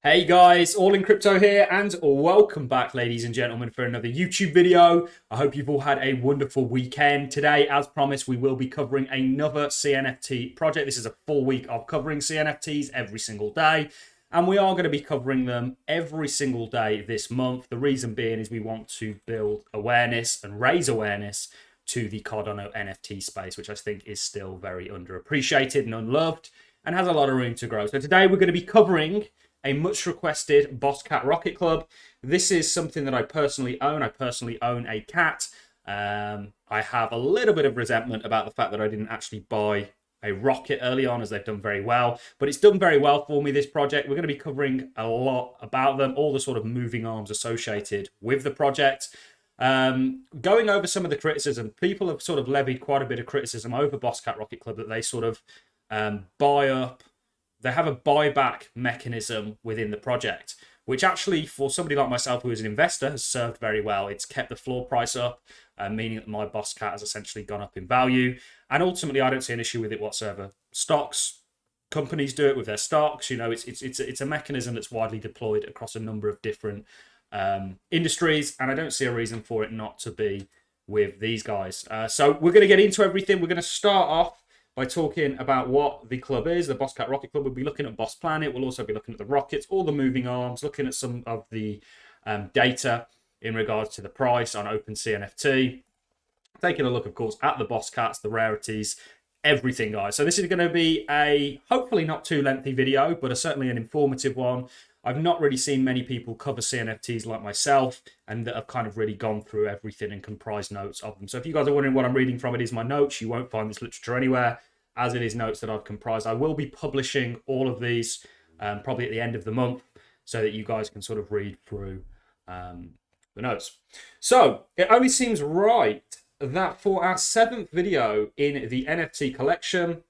Hey guys, All in Crypto here, and welcome back, ladies and gentlemen, for another YouTube video. I hope you've all had a wonderful weekend. Today, as promised, we will be covering another CNFT project. This is a full week of covering CNFTs every single day, and we are going to be covering them every single day this month. The reason being is we want to build awareness and raise awareness to the Cardano NFT space, which I think is still very underappreciated and unloved and has a lot of room to grow. So today we're going to be covering a much requested Boss Cat Rocket Club. This is something that I personally own. I personally own a cat. I have a little bit of resentment about the fact that I didn't actually buy a rocket early on, as they've done very well. But it's done very well for me, this project. We're going to be covering a lot about them, all the sort of moving arms associated with the project. Going over some of the criticism, people have sort of levied quite a bit of criticism over Boss Cat Rocket Club that they sort of buy up. They have a buyback mechanism within the project, which actually, for somebody like myself who is an investor, has served very well. It's kept the floor price up, meaning that my Boss Cat has essentially gone up in value. And ultimately, I don't see an issue with it whatsoever. Companies do it with their stocks. You know, it's a mechanism that's widely deployed across a number of different industries, and I don't see a reason for it not to be with these guys. So we're going to get into everything. We're going to start off by talking about what the club is, the Boss Cat Rocket Club. We'll be looking at Boss Planet. We'll also be looking at the rockets, all the moving arms, looking at some of the data in regards to the price on OpenCNFT. Taking a look, of course, at the Boss Cats, the rarities, everything, guys. So this is going to be a hopefully not too lengthy video, but certainly an informative one. I've not really seen many people cover CNFTs like myself and that have kind of really gone through everything and comprised notes of them. So if you guys are wondering what I'm reading from, it is my notes. You won't find this literature anywhere, as it is notes that I've comprised. I will be publishing all of these probably at the end of the month so that you guys can sort of read through the notes. So it only seems right that for our 7th video in the NFT collection,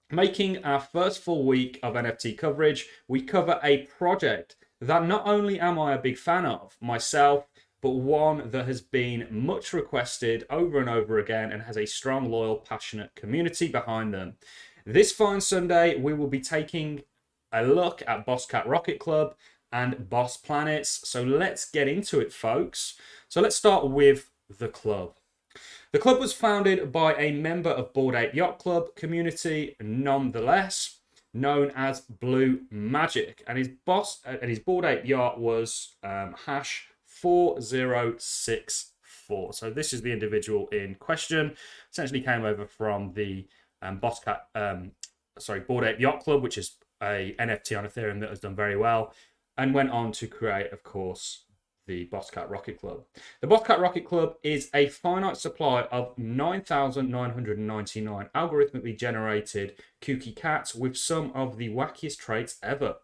making our first full week of NFT coverage, we cover a project that not only am I a big fan of myself, but one that has been much requested over and over again and has a strong, loyal, passionate community behind them. This fine Sunday, we will be taking a look at Boss Cat Rocket Club and Boss Planets. So let's get into it, folks. So let's start with the club. The club was founded by a member of Bored Ape Yacht Club community, nonetheless, known as Blue Magic, and his Bored Ape Yacht was hash 4064. So this is the individual in question. Essentially came over from the Bored Ape Yacht Club, which is a NFT on Ethereum that has done very well, and went on to create, of course, the Boss Cat Rocket Club. The Boss Cat Rocket Club is a finite supply of 9,999 algorithmically generated kooky cats with some of the wackiest traits ever.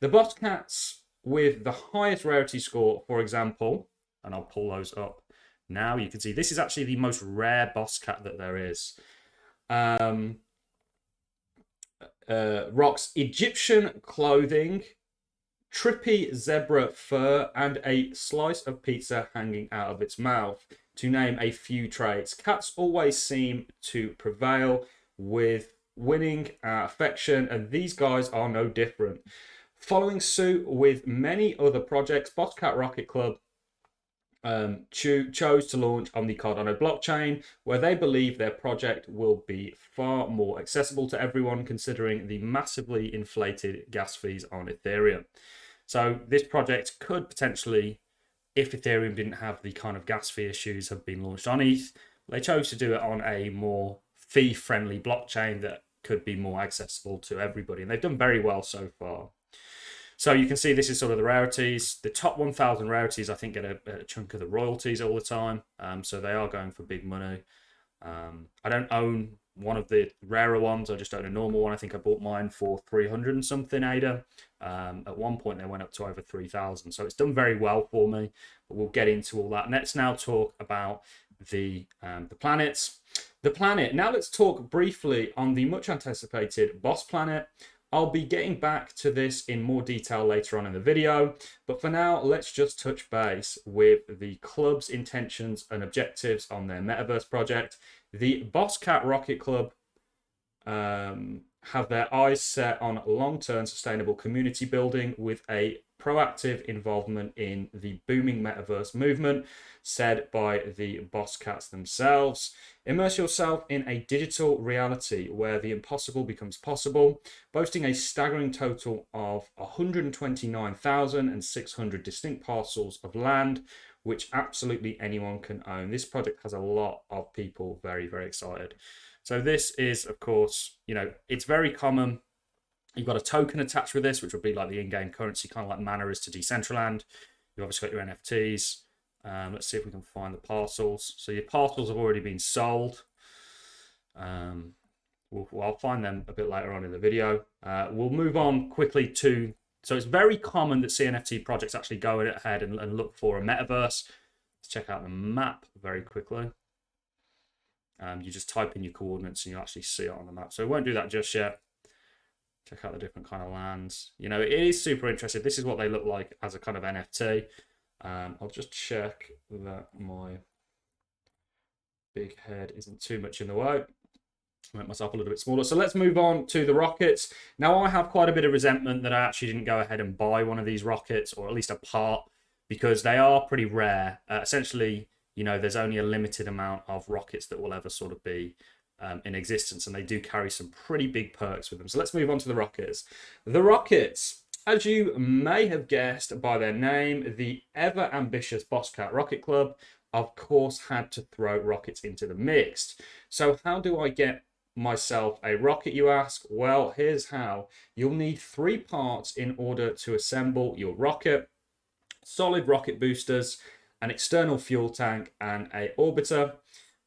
The Boss Cats with the highest rarity score, for example, and I'll pull those up now, you can see this is actually the most rare Boss Cat that there is. Rocks Egyptian clothing, trippy zebra fur, and a slice of pizza hanging out of its mouth, to name a few traits. Cats always seem to prevail with winning affection, and these guys are no different. Following suit with many other projects, Boss Cat Rocket Club chose to launch on the Cardano blockchain, where they believe their project will be far more accessible to everyone, considering the massively inflated gas fees on Ethereum. So this project could potentially, if Ethereum didn't have the kind of gas fee issues, have been launched on ETH. They chose to do it on a more fee-friendly blockchain that could be more accessible to everybody, and they've done very well so far. So you can see this is sort of the rarities. The top 1,000 rarities, I think, get a chunk of the royalties all the time. So they are going for big money. I don't own one of the rarer ones. I just own a normal one. I think I bought mine for 300 and something ADA. At one point, they went up to over 3,000. So it's done very well for me. But we'll get into all that. Let's now talk about the planets. The planet. Now let's talk briefly on the much anticipated Boss Planet. I'll be getting back to this in more detail later on in the video, but for now, let's just touch base with the club's intentions and objectives on their metaverse project. The Boss Cat Rocket Club have their eyes set on long-term sustainable community building with a proactive involvement in the booming metaverse movement, said by the boss cats themselves. Immerse yourself in a digital reality where the impossible becomes possible, boasting a staggering total of 129,600 distinct parcels of land, which absolutely anyone can own. This project has a lot of people very, very excited. So this is, of course, it's very common. You've got a token attached with this, which would be like the in-game currency, kind of like Mana is to Decentraland. You've obviously got your NFTs. Let's see if we can find the parcels. So your parcels have already been sold. I'll find them a bit later on in the video. We'll move on quickly to... So it's very common that CNFT projects actually go ahead and look for a metaverse. Let's check out the map very quickly. You just type in your coordinates and you actually see it on the map. So we won't do that just yet. Check out the different kind of lands. It is super interesting. This is what they look like as a kind of NFT. I'll just check that my big head isn't too much in the way. Make myself a little bit smaller. So let's move on to the rockets. Now, I have quite a bit of resentment that I actually didn't go ahead and buy one of these rockets, or at least a part, because they are pretty rare. Essentially, there's only a limited amount of rockets that will ever sort of be in existence, and they do carry some pretty big perks with them. So let's move on to the rockets. The rockets, as you may have guessed by their name, the ever ambitious Bosscat Rocket Club, of course, had to throw rockets into the mix. So how do I get myself a rocket, you ask? Well, here's how. You'll need 3 parts in order to assemble your rocket: solid rocket boosters, an external fuel tank, and a orbiter.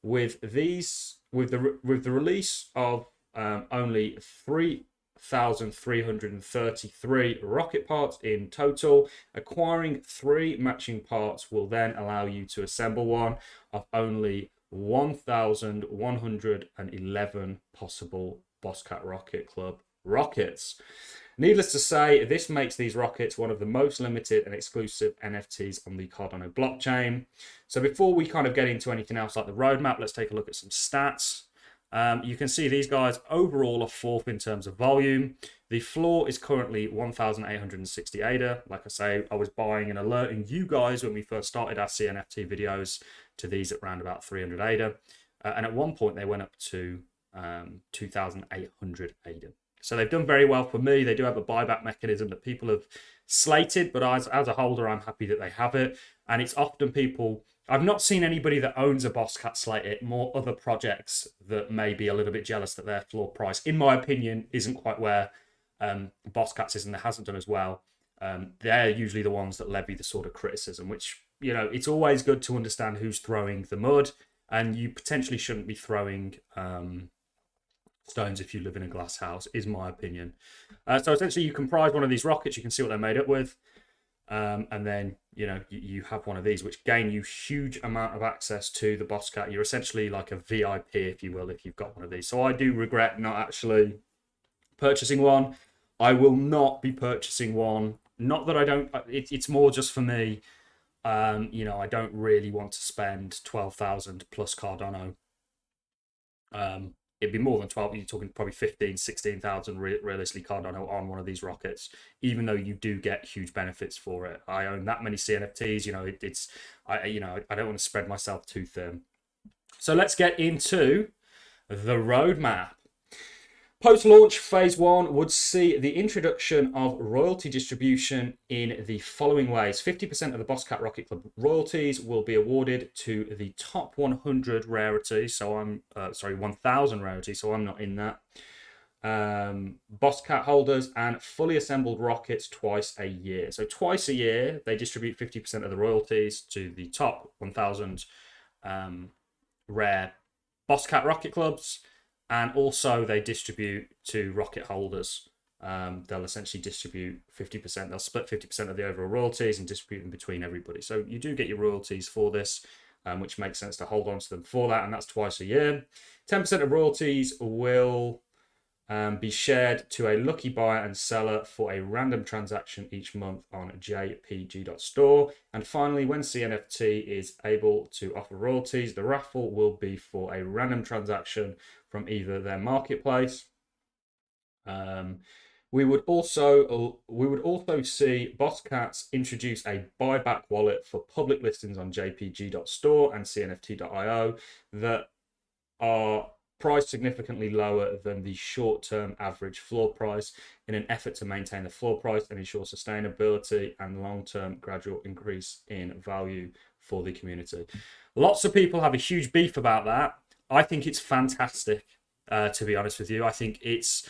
With the release of only 3,333 rocket parts in total, acquiring 3 matching parts will then allow you to assemble one of only 1,111 possible Bosscat Rocket Club rockets. Needless to say, this makes these rockets one of the most limited and exclusive NFTs on the Cardano blockchain. So before we kind of get into anything else like the roadmap, let's take a look at some stats. You can see these guys overall are 4th in terms of volume. The floor is currently 1,860 ADA. Like I say, I was buying and alerting you guys when we first started our CNFT videos to these at around about 300 ADA. And at one point they went up to 2,800 ADA. So they've done very well for me. They do have a buyback mechanism that people have slated, but as a holder, I'm happy that they have it. And it's often people... I've not seen anybody that owns a Bosscat slate it, more other projects that may be a little bit jealous that their floor price, in my opinion, isn't quite where Bosscats is, and that hasn't done as well. They're usually the ones that levy the sort of criticism, which, it's always good to understand who's throwing the mud, and you potentially shouldn't be throwing stones if you live in a glass house, is my opinion. So essentially you comprise one of these rockets, you can see what they're made up with. And then, you have one of these, which gain you huge amount of access to the Bosscat. You're essentially like a VIP, if you will, if you've got one of these. So I do regret not actually purchasing one. I will not be purchasing one. Not that I don't, it's more just for me. I don't really want to spend 12,000 plus Cardano. It'd be more than 12. You're talking probably 15, 16,000 realistically Cardano on one of these rockets, even though you do get huge benefits for it. I own that many CNFTs, I don't want to spread myself too thin. So let's get into the roadmap. Post-launch, phase 1 would see the introduction of royalty distribution in the following ways. 50% of the Bosscat Rocket Club royalties will be awarded to the top 100 rarities. So 1,000 rarities, so I'm not in that. Bosscat holders and fully assembled rockets twice a year. So twice a year, they distribute 50% of the royalties to the top 1,000 rare Bosscat Rocket Clubs. And also they distribute to rocket holders. They'll essentially distribute 50%. They'll split 50% of the overall royalties and distribute them between everybody. So you do get your royalties for this, which makes sense to hold on to them for that. And that's twice a year. 10% of royalties will be shared to a lucky buyer and seller for a random transaction each month on jpg.store. And finally, when CNFT is able to offer royalties, the raffle will be for a random transaction from either their marketplace Um, we would also see Bosscats introduce a buyback wallet for public listings on jpg.store and cnft.io that are priced significantly lower than the short-term average floor price in an effort to maintain the floor price and ensure sustainability and long-term gradual increase in value for the community. Lots of people have a huge beef about that. I think it's fantastic, to be honest with you. I think it's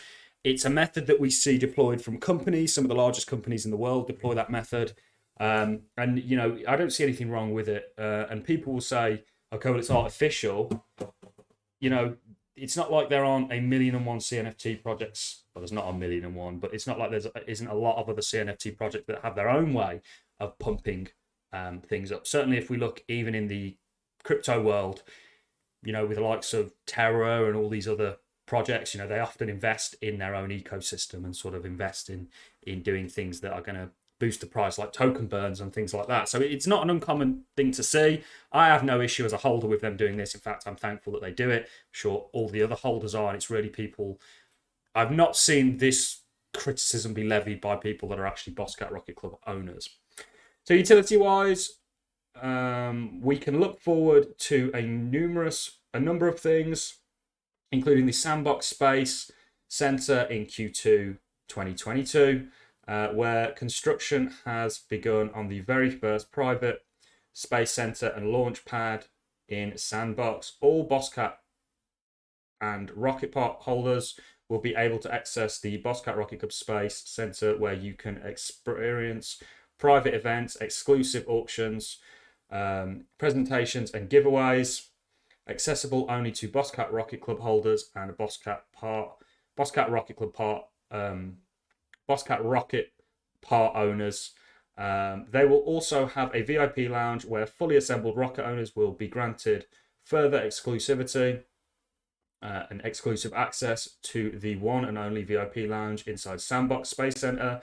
a method that we see deployed from companies. Some of the largest companies in the world deploy that method. And, you know, I don't see anything wrong with it. And people will say, okay, well, it's artificial. You know, it's not like there aren't 1,000,001 CNFT projects. Well, there's not 1,000,001, but it's not like there isn't a lot of other CNFT projects that have their own way of pumping things up. Certainly, if we look even in the crypto world, you know, with the likes of Terra and all these other projects, you know, they often invest in their own ecosystem and sort of invest in doing things that are going to boost the price, like token burns and things like that. So it's not an uncommon thing to see. I have no issue as a holder with them doing this. In fact, I'm thankful that they do it. I'm sure all the other holders are, and it's really people. I've not seen this criticism be levied by people that are actually Bosscat Rocket Club owners. So utility wise, we can look forward to a number of things, including the Sandbox Space Center in Q2 2022, where construction has begun on the very first private space center and launch pad in Sandbox. All Bosscat and Rocket Pod holders will be able to access the Bosscat Rocket Club Space Center, where you can experience private events, exclusive auctions, presentations, and giveaways, accessible only to Bosscat Rocket Club holders and Bosscat Rocket Club Bosscat Rocket part owners. They will also have a VIP lounge where fully assembled rocket owners will be granted further exclusivity and exclusive access to the one and only VIP lounge inside Sandbox Space Center,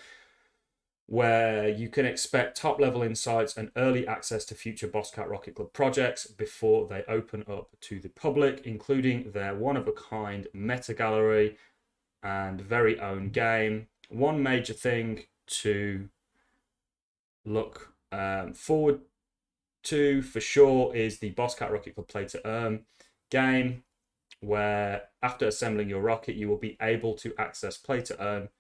where you can expect top-level insights and early access to future Bosscat Rocket Club projects before they open up to the public, including their one-of-a-kind meta gallery and very own game. One major thing to look forward to for sure is the Bosscat Rocket Club Play to Earn game, where after assembling your rocket, you will be able to access Play to Earn,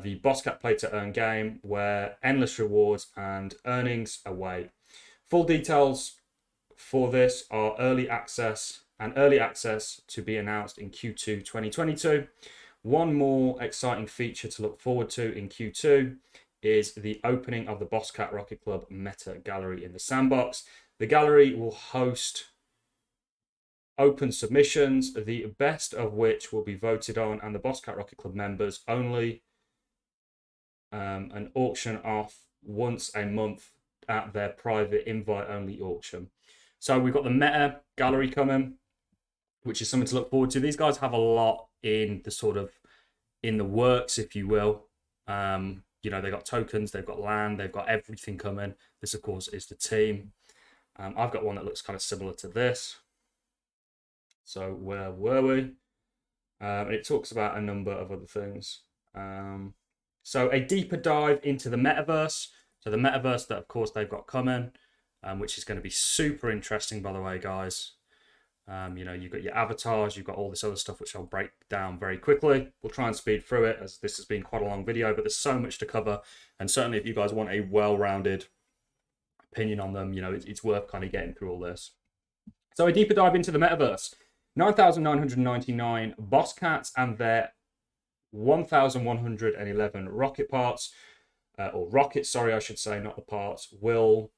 the Bosscat Play to Earn game, where endless rewards and earnings await. Full details for this are early access to be announced in Q2 2022. One more exciting feature to look forward to in Q2 is the opening of the Bosscat Rocket Club Meta Gallery in the Sandbox. The gallery will host open submissions, the best of which will be voted on, and the Bosscat Rocket Club members only, an auction off once a month at their private invite-only auction. So we've got the Meta Gallery coming, which is something to look forward to. These guys have a lot in the works, if you will. You know, they've got tokens, they've got land, they've got everything coming. This, of course, is the team. I've got one that looks kind of similar to this. So where were we? It talks about a number of other things. So a deeper dive into the metaverse. So the metaverse that, of course, they've got coming, which is going to be super interesting, by the way, guys. You know, you've got your avatars, you've got all this other stuff, which I'll break down very quickly. We'll try and speed through it, as this has been quite a long video, but there's so much to cover. And certainly if you guys want a well-rounded opinion on them, you know, it's worth kind of getting through all this. So a deeper dive into the metaverse. 9,999 Bosscats and their 1,111 rocket parts, or rockets, sorry, I should say, not the parts, will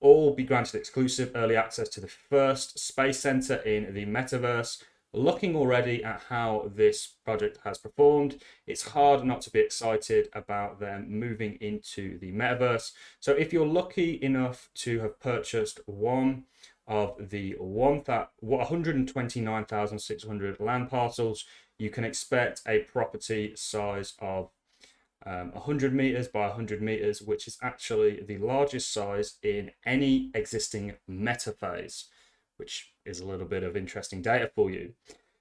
all be granted exclusive early access to the first space center in the metaverse. Looking already at how this project has performed, it's hard not to be excited about them moving into the metaverse. So if you're lucky enough to have purchased one of the 129,600 land parcels, you can expect a property size of 100 meters by 100 meters, which is actually the largest size in any existing meta phase, which is a little bit of interesting data for you.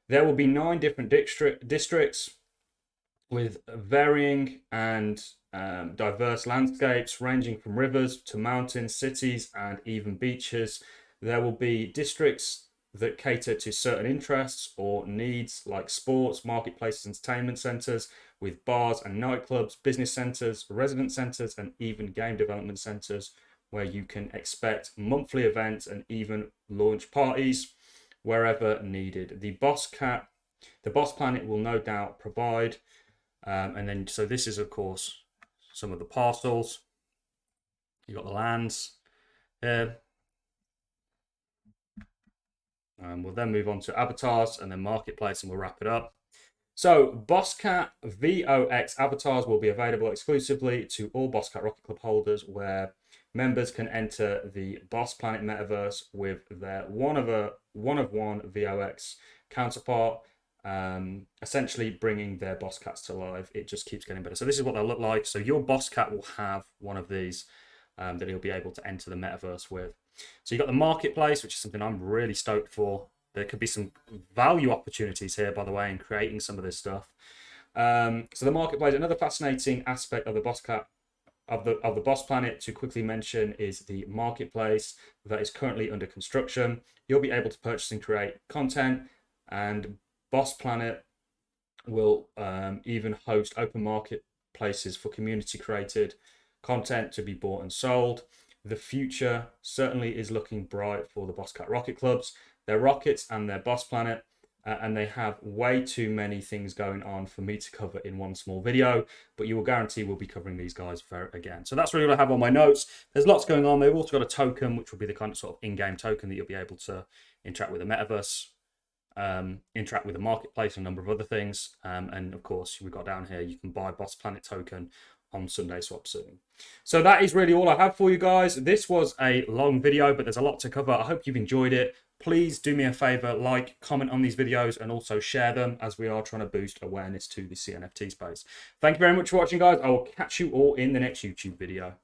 There will be 9 different districts with varying and diverse landscapes ranging from rivers to mountains, cities, and even beaches. There will be districts that cater to certain interests or needs like sports, marketplaces, entertainment centres, with bars and nightclubs, business centres, resident centres, and even game development centres, where you can expect monthly events and even launch parties wherever needed. The Boss Planet will no doubt provide, and then so this is of course some of the parcels. You got the lands here. We'll then move on to avatars and then marketplace, and we'll wrap it up. So Bosscat VOX avatars will be available exclusively to all Bosscat Rocket Club holders, where members can enter the Boss Planet metaverse with their one of one VOX counterpart, essentially bringing their boss cats to life. It just keeps getting better. So this is what they'll look like. So your boss cat will have one of these that he'll be able to enter the metaverse with. So you've got the marketplace, which is something I'm really stoked for. There could be some value opportunities here, by the way, in creating some of this stuff. So the marketplace, another fascinating aspect of the boss cat of the Boss Planet to quickly mention is the marketplace that is currently under construction. You'll be able to purchase and create content, and Boss Planet will even host open marketplaces for community created content to be bought and sold. The future certainly is looking bright for the Bosscat Rocket Clubs, their rockets and their Boss Planet, and they have way too many things going on for me to cover in one small video, but you will guarantee we'll be covering these guys again. So that's really what I have on my notes. There's lots going on. They've also got a token, which will be the kind of sort of in-game token that you'll be able to interact with the metaverse, interact with the marketplace, and a number of other things. And of course, we've got down here, you can buy Boss Planet token on Sunday Swap soon. So that is really all I have for you guys. This was a long video, but there's a lot to cover. I hope you've enjoyed it. Please do me a favor, like, comment on these videos, and also share them, as we are trying to boost awareness to the CNFT space. Thank you very much for watching, guys. I will catch you all in the next YouTube video.